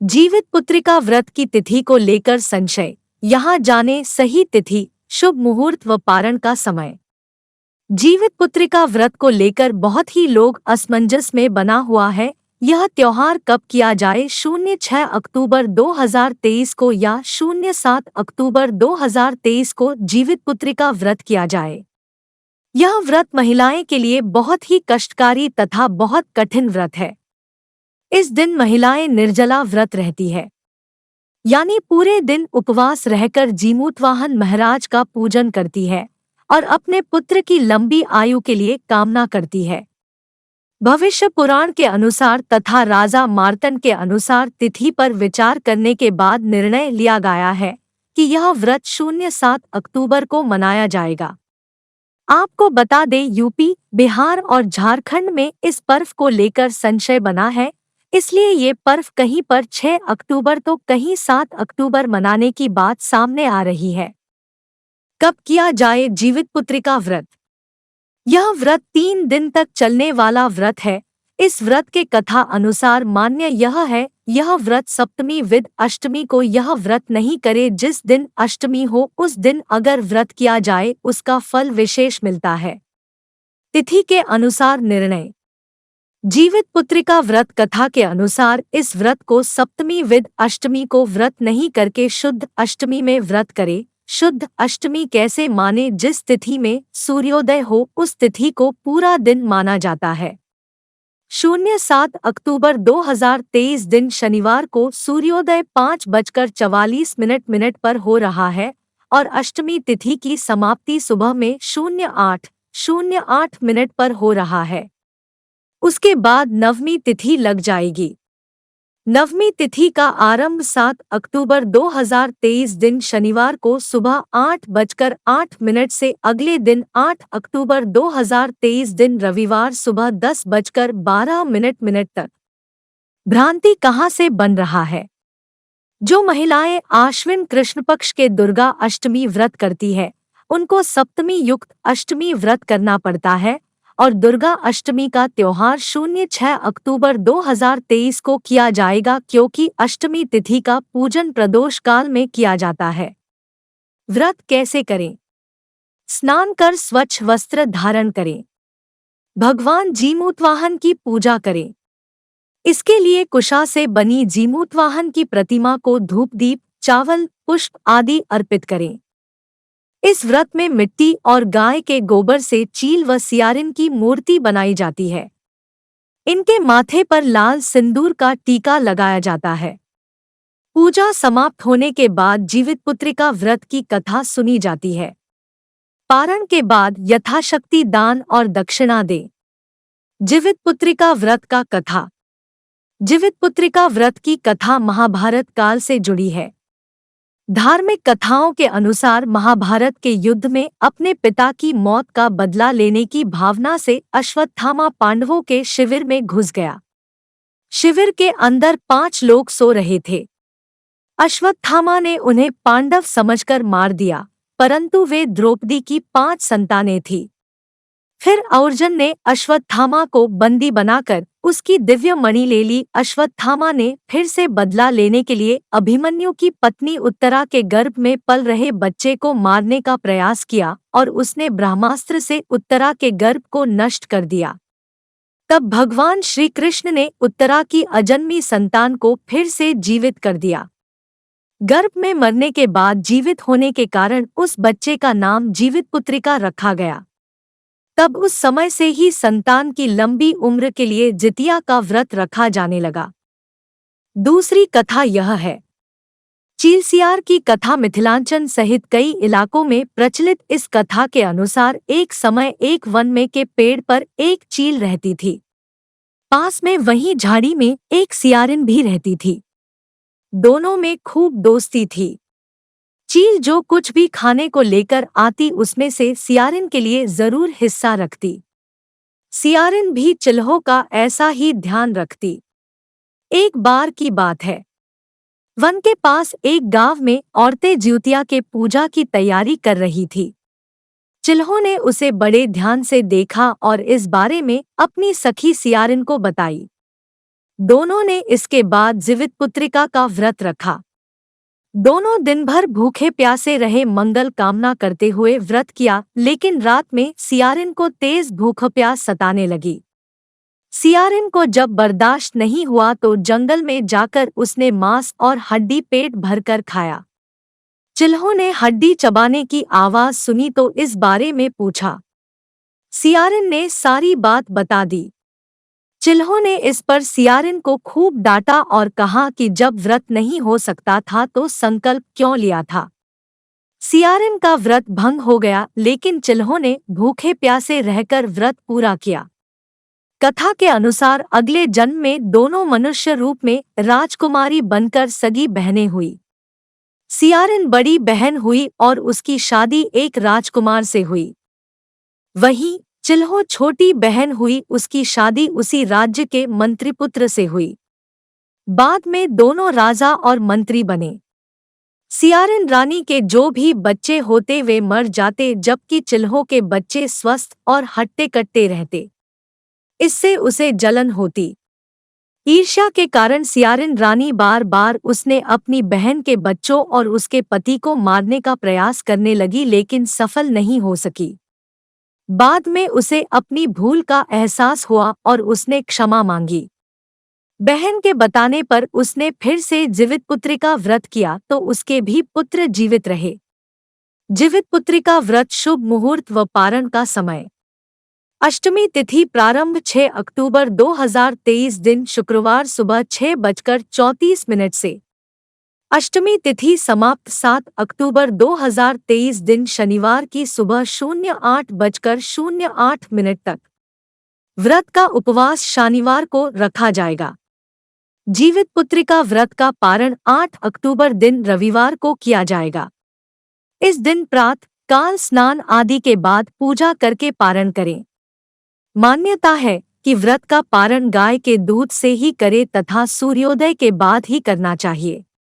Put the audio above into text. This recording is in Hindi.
जीवित पुत्रिका व्रत की तिथि को लेकर संशय। यहाँ जाने सही तिथि, शुभ मुहूर्त व पारण का समय। जीवित पुत्रिका व्रत को लेकर बहुत ही लोग असमंजस में बना हुआ है। यह त्योहार कब किया जाए, 06 अक्टूबर 2023 को या 07 अक्टूबर 2023 को जीवित पुत्रिका व्रत किया जाए। यह व्रत महिलाएं के लिए बहुत ही कष्टकारी तथा बहुत कठिन व्रत है। इस दिन महिलाएं निर्जला व्रत रहती है, यानी पूरे दिन उपवास रहकर जीमूतवाहन महाराज का पूजन करती है और अपने पुत्र की लंबी आयु के लिए कामना करती है। भविष्य पुराण के अनुसार तथा राजा मार्तन के अनुसार तिथि पर विचार करने के बाद निर्णय लिया गया है कि यह व्रत 07 अक्टूबर को मनाया जाएगा। आपको बता दें, यूपी, बिहार और झारखंड में इस पर्व को लेकर संशय बना है, इसलिए ये पर्व कहीं पर 6 अक्टूबर तो कहीं 7 अक्टूबर मनाने की बात सामने आ रही है। कब किया जाए जीवित पुत्रिका व्रत? यह व्रत 3 दिन तक चलने वाला व्रत है। इस व्रत के कथा अनुसार मान्य यह है, यह व्रत सप्तमी विद अष्टमी को यह व्रत नहीं करे। जिस दिन अष्टमी हो उस दिन अगर व्रत किया जाए उसका फल विशेष मिलता है। तिथि के अनुसार निर्णय। जीवित पुत्रिका व्रत कथा के अनुसार इस व्रत को सप्तमी विद अष्टमी को व्रत नहीं करके शुद्ध अष्टमी में व्रत करे। शुद्ध अष्टमी कैसे माने? जिस तिथि में सूर्योदय हो उस तिथि को पूरा दिन माना जाता है। 07 अक्टूबर 2023 दिन शनिवार को सूर्योदय 5:44 पर हो रहा है और अष्टमी तिथि की समाप्ति सुबह में 08:08 पर हो रहा है। उसके बाद नवमी तिथि लग जाएगी। नवमी तिथि का आरंभ 7 अक्टूबर 2023 दिन शनिवार को सुबह 8:08 से अगले दिन 8 अक्टूबर 2023 दिन रविवार सुबह 10:12 तक। भ्रांति कहाँ से बन रहा है? जो महिलाएं आश्विन कृष्ण पक्ष के दुर्गा अष्टमी व्रत करती है उनको सप्तमी युक्त अष्टमी व्रत करना पड़ता है और दुर्गा अष्टमी का त्योहार 06 अक्टूबर 2023 को किया जाएगा, क्योंकि अष्टमी तिथि का पूजन प्रदोष काल में किया जाता है। व्रत कैसे करें? स्नान कर स्वच्छ वस्त्र धारण करें। भगवान जीमूतवाहन की पूजा करें। इसके लिए कुशा से बनी जीमूतवाहन की प्रतिमा को धूप दीप, चावल, पुष्प आदि अर्पित करें। इस व्रत में मिट्टी और गाय के गोबर से चील व सियारिन की मूर्ति बनाई जाती है। इनके माथे पर लाल सिंदूर का टीका लगाया जाता है। पूजा समाप्त होने के बाद जीवित पुत्रिका व्रत की कथा सुनी जाती है। पारण के बाद यथाशक्ति दान और दक्षिणा दें। जीवित पुत्रिका व्रत का कथा। जीवित पुत्रिका व्रत की कथा महाभारत काल से जुड़ी है। धार्मिक कथाओं के अनुसार महाभारत के युद्ध में अपने पिता की मौत का बदला लेने की भावना से अश्वत्थामा पांडवों के शिविर में घुस गया। शिविर के अंदर 5 लोग सो रहे थे। अश्वत्थामा ने उन्हें पांडव समझकर मार दिया, परंतु वे द्रौपदी की 5 संतानें थीं। फिर अर्जुन ने अश्वत्थामा को बंदी बनाकर उसकी दिव्य मणि ले ली। अश्वत्थामा ने फिर से बदला लेने के लिए अभिमन्यु की पत्नी उत्तरा के गर्भ में पल रहे बच्चे को मारने का प्रयास किया और उसने ब्रह्मास्त्र से उत्तरा के गर्भ को नष्ट कर दिया। तब भगवान श्री कृष्ण ने उत्तरा की अजन्मी संतान को फिर से जीवित कर दिया। गर्भ में मरने के बाद जीवित होने के कारण उस बच्चे का नाम जीवित पुत्रिका रखा गया। तब उस समय से ही संतान की लंबी उम्र के लिए जितिया का व्रत रखा जाने लगा। दूसरी कथा यह है। चीलसियार की कथा। मिथिलांचल सहित कई इलाकों में प्रचलित इस कथा के अनुसार एक समय एक वन में के पेड़ पर एक चील रहती थी। पास में वहीं झाड़ी में एक सियारिन भी रहती थी। दोनों में खूब दोस्ती थी। चील जो कुछ भी खाने को लेकर आती उसमें से सियारिन के लिए जरूर हिस्सा रखती। सियारिन भी चिल्हों का ऐसा ही ध्यान रखती। एक बार की बात है, वन के पास एक गांव में औरतें ज्योतिया के पूजा की तैयारी कर रही थी। चिल्हों ने उसे बड़े ध्यान से देखा और इस बारे में अपनी सखी सियारिन को बताई। दोनों ने इसके बाद जीवितपुत्रिका का व्रत रखा। दोनों दिन भर भूखे प्यासे रहे, मंगल कामना करते हुए व्रत किया, लेकिन रात में सियारिन को तेज भूख प्यास सताने लगी। सियारिन को जब बर्दाश्त नहीं हुआ तो जंगल में जाकर उसने मांस और हड्डी पेट भरकर खाया। चिल्हों ने हड्डी चबाने की आवाज सुनी तो इस बारे में पूछा। सियारिन ने सारी बात बता दी। चिल्हों ने इस पर सियारिन को खूब डांटा और कहा कि जब व्रत नहीं हो सकता था तो संकल्प क्यों लिया था। सियारिन का व्रत भंग हो गया, लेकिन चिल्हों ने भूखे प्यासे रहकर व्रत पूरा किया। कथा के अनुसार अगले जन्म में दोनों मनुष्य रूप में राजकुमारी बनकर सगी बहनें हुई। सियारिन बड़ी बहन हुई और उसकी शादी एक राजकुमार से हुई। वहीं चिल्हो छोटी बहन हुई, उसकी शादी उसी राज्य के मंत्रीपुत्र से हुई। बाद में दोनों राजा और मंत्री बने। सियारिन रानी के जो भी बच्चे होते वे मर जाते, जबकि चिल्हो के बच्चे स्वस्थ और हट्टे कट्टे रहते। इससे उसे जलन होती। ईर्ष्या के कारण सियारिन रानी बार बार उसने अपनी बहन के बच्चों और उसके पति को मारने का प्रयास करने लगी, लेकिन सफल नहीं हो सकी। बाद में उसे अपनी भूल का एहसास हुआ और उसने क्षमा मांगी। बहन के बताने पर उसने फिर से जीवितपुत्रिका व्रत किया तो उसके भी पुत्र जीवित रहे। जीवितपुत्रिका व्रत शुभ मुहूर्त व पारण का समय। अष्टमी तिथि प्रारंभ 6 अक्टूबर 2023 दिन शुक्रवार सुबह 6:34 से। अष्टमी तिथि समाप्त 7 अक्टूबर 2023 दिन शनिवार की सुबह 08:08 तक। व्रत का उपवास शनिवार को रखा जाएगा। जीवितपुत्रिका व्रत का पारण 8 अक्टूबर दिन रविवार को किया जाएगा। इस दिन प्रातः काल स्नान आदि के बाद पूजा करके पारण करें। मान्यता है कि व्रत का पारण गाय के दूध से ही करें तथा सूर्योदय के बाद ही करना चाहिए।